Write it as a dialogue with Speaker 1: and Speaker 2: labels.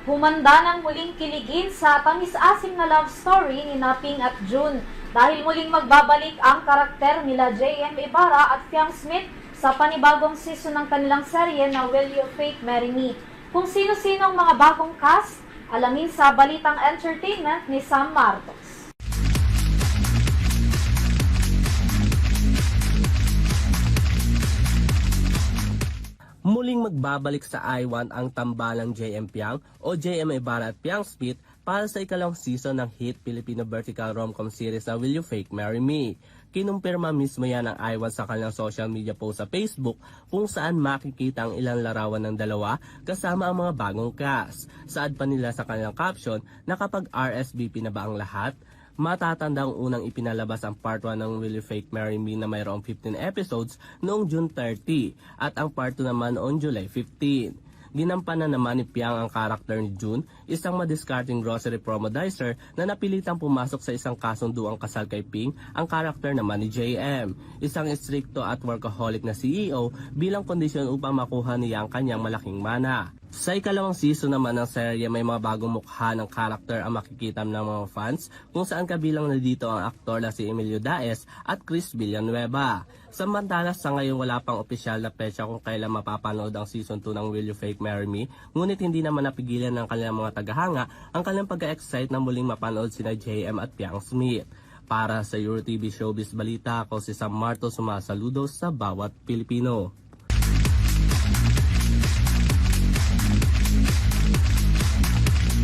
Speaker 1: Humanda ng muling kiligin sa tamis-asim na love story ni Ping at June dahil muling magbabalik ang karakter nila JM Ibarra at Fiang Smith sa panibagong season ng kanilang serye na Will You Fake Marry Me. Kung sino-sino ang mga bagong cast, alamin sa Balitang Entertainment ni Sam Martos.
Speaker 2: Muling magbabalik sa I-1 ang tambalang JM Piang o JM Ibarra at Fiang Smith para sa ikalawang season ng hit Filipino vertical rom-com series na Will You Fake Marry Me. Kinumpirma mismo yan ng I-1 sa kanilang social media post sa Facebook kung saan makikita ang ilang larawan ng dalawa kasama ang mga bagong cast. Saad pa nila sa kanilang caption na kapag RSVP na ba ang lahat, matatanda ang unang ipinalabas ang part 1 ng Will You Fake Marry Me na mayroong 15 episodes noong June 30 at ang part 2 naman noong July 15. Ginampanan naman ni Piang ang karakter ni June, isang madiscarding grocery promodizer na napilitang pumasok sa isang kasunduang kasal kay Ping, ang karakter naman ni JM, isang istrikto at workaholic na CEO bilang kondisyon upang makuha niya ang kanyang malaking mana. Sa ikalawang season naman ng serye may mga bagong mukha ng karakter ang makikita ng mga fans kung saan kabilang na dito ang aktor na si Emilio Daes at Chris Villanueva. Samantala sa ngayon wala pang opisyal na petsa kung kailan mapapanood ang season 2 ng Will You Fake Marry Me, ngunit hindi naman napigilan ng kanilang mga tagahanga ang kanilang pag-excite na muling mapanood sina JM at Fiang Smith. Para sa Euro TV Showbiz Balita, ako si Sam Martos, sumasaludo sa bawat Pilipino.